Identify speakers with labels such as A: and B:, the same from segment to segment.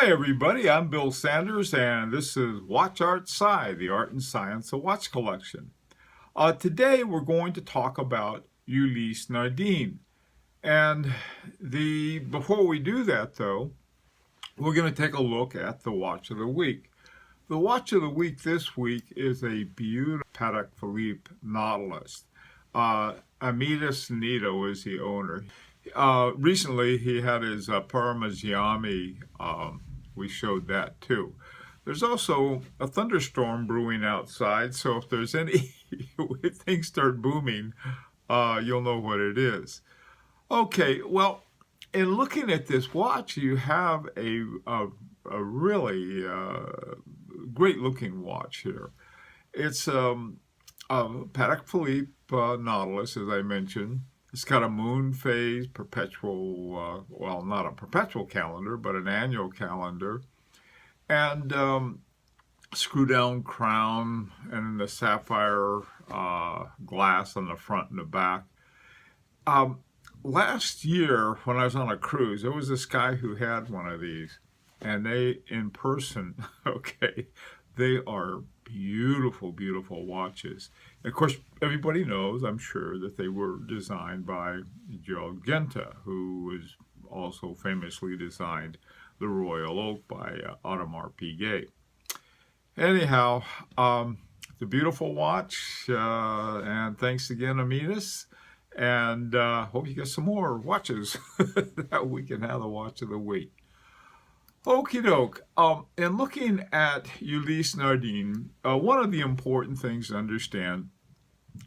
A: Hi everybody, I'm Bill Sanders and this is WatchArtSci, the art and science of watch collection. Today we're going to talk about Ulysse Nardin. And before we do that though, we're going to take a look at the watch of the week. The watch of the week this week is a beautiful Patek Philippe Nautilus. Ulysse Nardin is the owner. Recently, he had his Parmigiani. We showed that too. There's also a thunderstorm brewing outside, so if there's any if things start booming, you'll know what it is. Okay, well, in looking at this watch, you have a really great-looking watch here. It's a Patek Philippe Nautilus, as I mentioned. It's got a moon phase, perpetual, well, not a perpetual calendar, but an annual calendar, and screw-down crown, and the sapphire glass on the front and the back. Last year, when I was on a cruise, there was this guy who had one of these, and they, in person, okay, they are beautiful, beautiful watches. And of course, everybody knows, I'm sure, that they were designed by Jaeger-LeCoultre, who was also famously designed the Royal Oak by Audemars Piguet. Anyhow, it's a beautiful watch, and thanks again, Ulysse, and hope you get some more watches that we can have the watch of the week. Okie doke. In looking at Ulysse Nardin, one of the important things to understand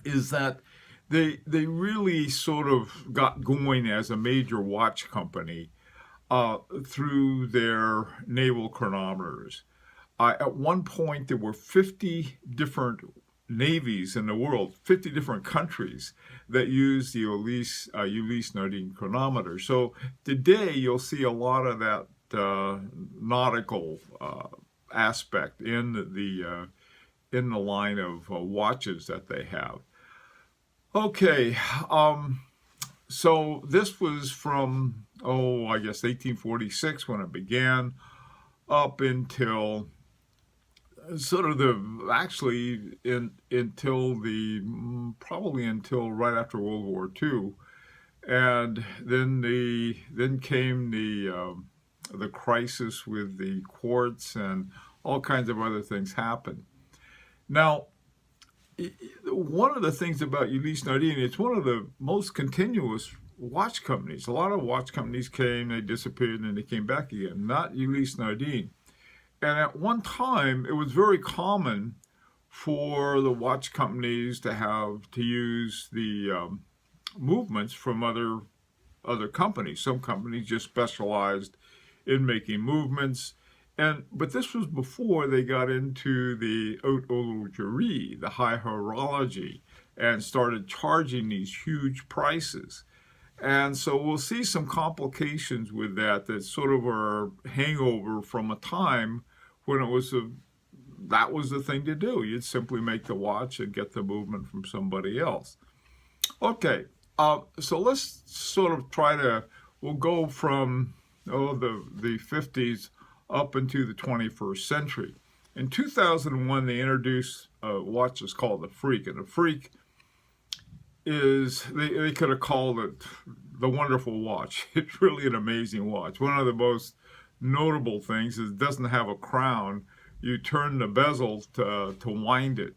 A: is that they really sort of got going as a major watch company through their naval chronometers. At one point, there were 50 different navies in the world, 50 different countries that used the Ulysse Nardin chronometer. So today, you'll see a lot of that nautical aspect in the line of watches that they have. Okay, so this was from I guess 1846 when it began, up until sort of probably until right after World War II, and then came the crisis with the quartz, and all kinds of other things happened. Now, one of the things about Ulysse Nardin, it's one of the most continuous watch companies. A lot of watch companies came, they disappeared, and then they came back again. Not Ulysse Nardin. And at one time, it was very common for the watch companies to use the movements from other companies. Some companies just specialized in making movements, but this was before they got into the haute horologerie, the high horology, and started charging these huge prices. And so we'll see some complications with that sort of are hangover from a time when that was the thing to do. You'd simply make the watch and get the movement from somebody else. Okay, so let's sort of we'll go from the 50s up into the 21st century. In 2001, they introduced a watch that's called the Freak, and the Freak is, they could have called it the Wonderful Watch. It's really an amazing watch. One of the most notable things is it doesn't have a crown. You turn the bezel to wind it.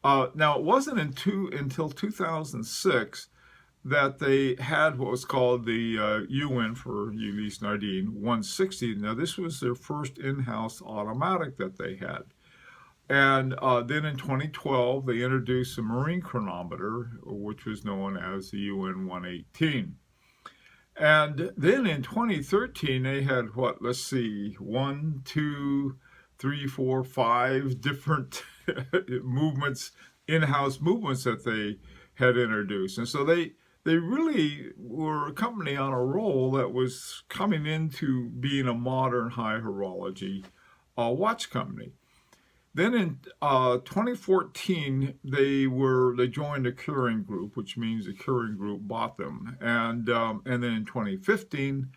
A: Now, it wasn't until 2006 that they had what was called the UN for Ulysse Nardin 160. Now, this was their first in-house automatic that they had. And then in 2012, they introduced a marine chronometer, which was known as the UN 118. And then in 2013, they had let's see, 1, 2, 3, 4, 5 different movements, in-house movements that they had introduced. And so they really were a company on a roll that was coming into being a modern high horology watch company. Then in 2014, they joined the Curing Group, which means the Curing Group bought them. And then in 2015,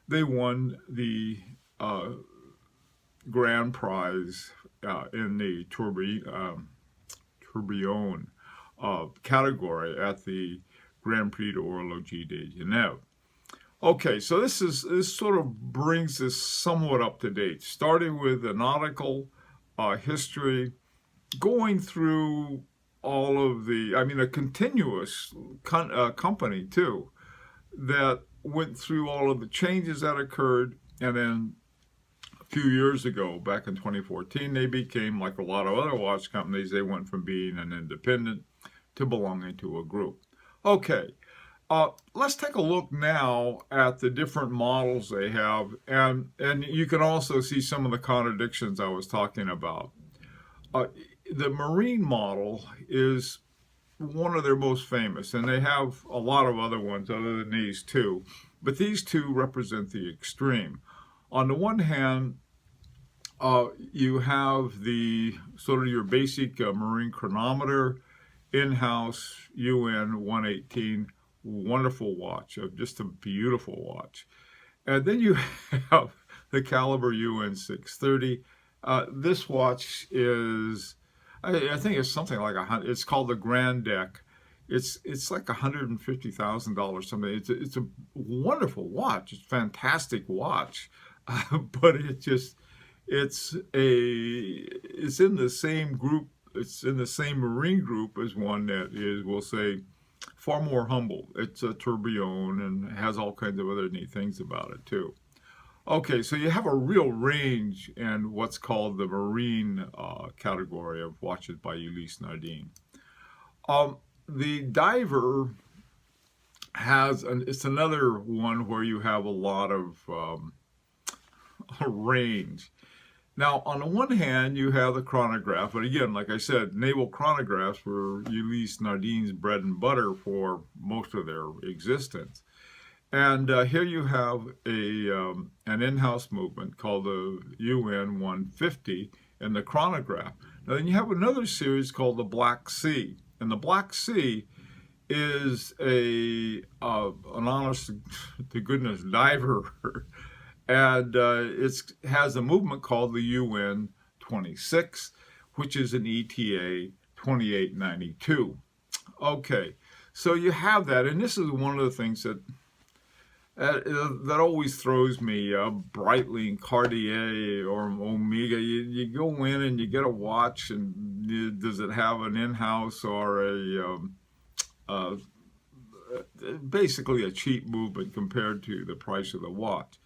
A: they won the uh, grand prize in the tourbillon category at the Grand Prix de Horologie de Genève. Okay, so this sort of brings this somewhat up to date, starting with the nautical history, going through all of the, I mean, a continuous company too, that went through all of the changes that occurred, and then a few years ago, back in 2014, they became, like a lot of other watch companies, they went from being an independent to belonging to a group. Okay, let's take a look now at the different models they have, and you can also see some of the contradictions I was talking about. The Marine model is one of their most famous, and they have a lot of other ones other than these two, but these two represent the extreme. On the one hand, you have the sort of your basic Marine chronometer, in-house UN 118, wonderful watch, just a beautiful watch. And then you have the caliber UN 630. This watch is, I think it's something like it's called the Grand Deck. It's like $150,000 something. It's a wonderful watch. It's a fantastic watch, but it's in the same group. It's in the same Marine group as one that is, we'll say, far more humble. It's a tourbillon and has all kinds of other neat things about it too. Okay, so you have a real range in what's called the Marine category of watches by Ulysse Nardin. The Diver it's another one where you have a lot of range. Now, on the one hand, you have the chronograph, but again, like I said, naval chronographs were Ulysse Nardin's bread and butter for most of their existence. And here you have an in-house movement called the UN 150 in the chronograph. Now, then you have another series called the Black Sea, and the Black Sea is an honest to goodness diver. And it has a movement called the UN 26, which is an ETA 2892. Okay, so you have that, and this is one of the things that always throws me. Breitling, Cartier, or Omega. You go in and you get a watch, and does it have an in-house or basically a cheap movement compared to the price of the watch?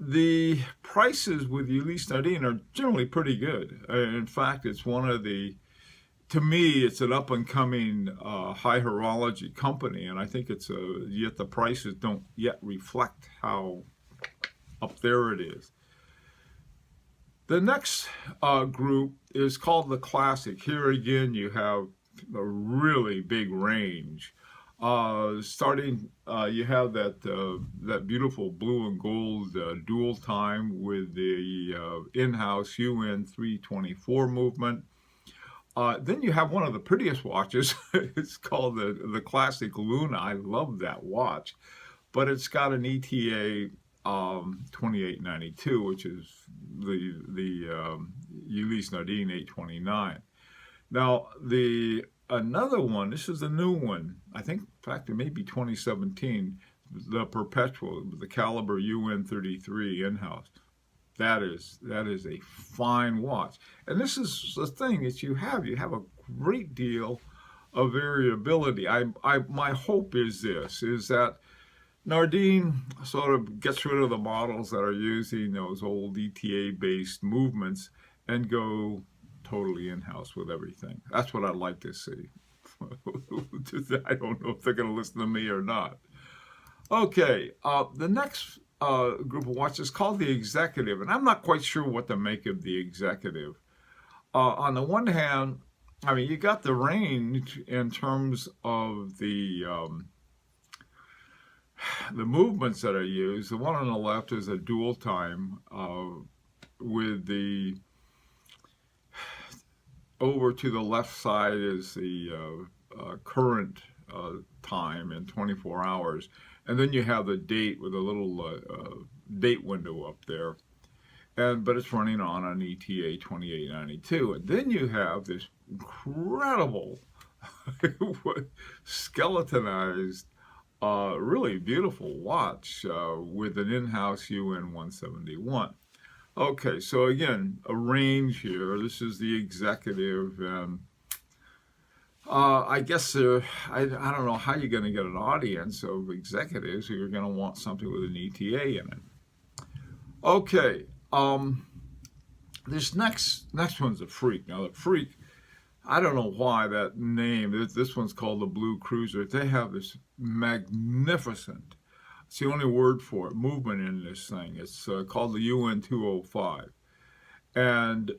A: The prices with Ulysse Nardin are generally pretty good. In fact, it's one of to me, it's an up-and-coming high horology company, and I think yet the prices don't yet reflect how up there it is. The next group is called the Classic. Here again, you have a really big range. Starting, you have that beautiful blue and gold dual time with the in-house UN 324 movement. Then you have one of the prettiest watches. It's called the Classic Luna. I love that watch, but it's got an ETA 2892, which is the Ulysse Nardin 829. Now another one, this is a new one, I think, in fact, it may be 2017, the Perpetual, the caliber UN 33 in-house. That is a fine watch. And this is the thing that you have a great deal of variability. My hope is that Nardin sort of gets rid of the models that are using those old ETA-based movements and go totally in-house with everything. That's what I'd like to see. I don't know if they're going to listen to me or not. Okay, the next group of watches is called the Executive, and I'm not quite sure what to make of the Executive. On the one hand, I mean, you got the range in terms of the movements that are used. The one on the left is a dual time with the over to the left side is the current time in 24 hours. And then you have the date with a little date window up there. But it's running on an ETA 2892. And then you have this incredible skeletonized, really beautiful watch with an in-house UN 171. Okay, so again, a range here. This is the executive, and I guess I don't know how you're going to get an audience of executives who are going to want something with an ETA in it. Okay, this next one's a freak. Now the freak, I don't know why that name. This one's called the Blue Cruiser. They have this magnificent, it's the only word for it, movement in this thing. It's called the UN 205, and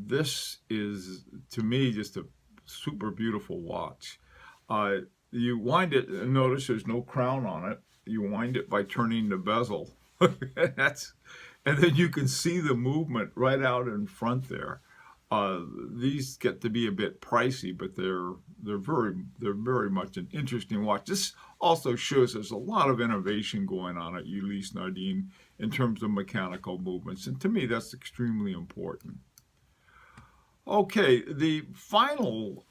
A: this is, to me, just a super beautiful watch. You wind it, and notice there's no crown on it. You wind it by turning the bezel. And then you can see the movement right out in front there. These get to be a bit pricey, but they're very much an interesting watch. This also shows there's a lot of innovation going on at Ulysse Nardin in terms of mechanical movements, and to me that's extremely important. Okay, the final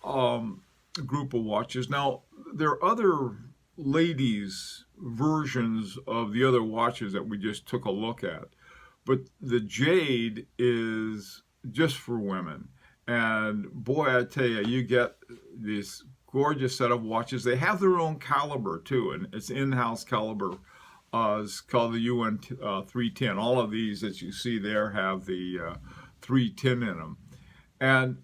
A: group of watches. Now, there are other ladies' versions of the other watches that we just took a look at, but the Jade is just for women. And boy, I tell you, you get this gorgeous set of watches. They have their own caliber too, and it's in-house caliber. It's called the UN 310. All of these that you see there have the 310 in them. And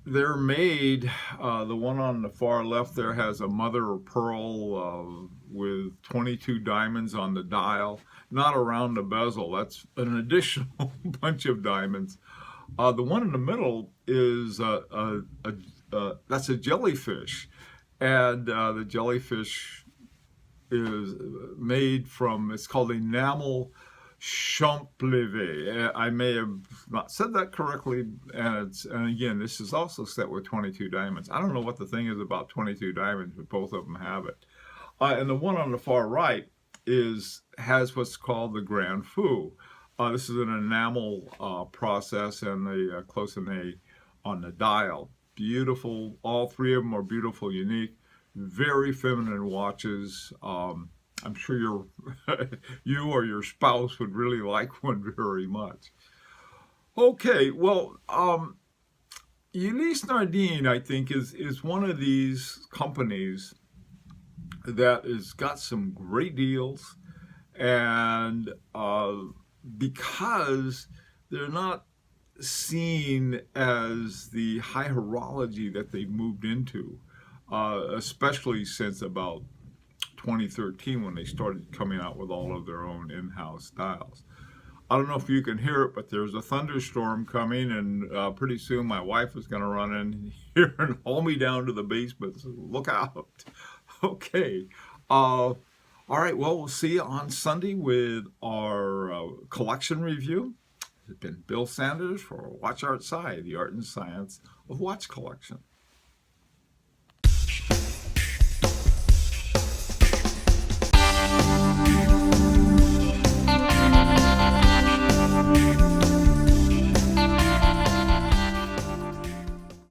A: they're made, the one on the far left there has a mother of pearl with 22 diamonds on the dial, not around the bezel. That's an additional bunch of diamonds. The one in the middle is that's a jellyfish, and the jellyfish is made from, it's called a Naval Chronometers. I may have not said that correctly, and again, this is also set with 22 diamonds. I don't know what the thing is about 22 diamonds, but both of them have it. And the one on the far right has what's called the Grand Fou. This is an enamel process, and the close-in on the dial. Beautiful. All three of them are beautiful, unique, very feminine watches. I'm sure you or your spouse would really like one very much. Okay, well, Ulysse Nardin, I think, is one of these companies that has got some great deals, and because they're not seen as the high horology that they've moved into, especially since about 2013 when they started coming out with all of their own in-house dials. I don't know if you can hear it, but there's a thunderstorm coming, and pretty soon my wife is going to run in here and haul me down to the basement, so look out. Okay. All right, well, we'll see you on Sunday with our collection review. It's been Bill Sanders for WatchArtSci, the art and science of watch collection.